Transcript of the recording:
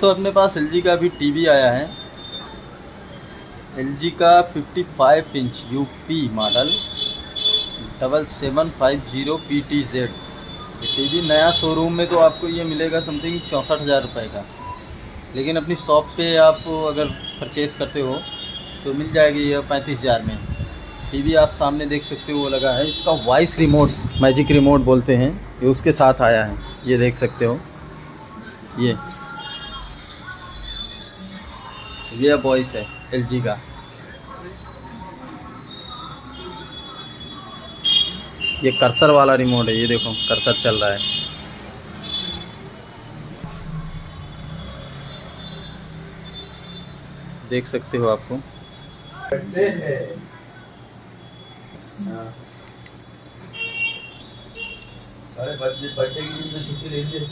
दोस्तों अपने पास एलजी का भी टीवी आया है। एलजी का 55 इंच यूपी मॉडल 7750 PTZ। ये टीवी नया शोरूम में तो आपको ये मिलेगा समथिंग 64,000 रुपये का, लेकिन अपनी शॉप पे आप अगर परचेज़ करते हो तो मिल जाएगी ये 35,000 में। टीवी आप सामने देख सकते हो वो लगा है। इसका वॉइस रिमोट, मैजिक रिमोट बोलते हैं, ये उसके साथ आया है। ये देख सकते हो, ये वॉइस है एलजी का। ये कर्सर वाला रिमोट है, ये देखो कर्सर चल रहा है। देख सकते हो आपको। अरे बर्थडे के दिन छुट्टी ले लीजिए।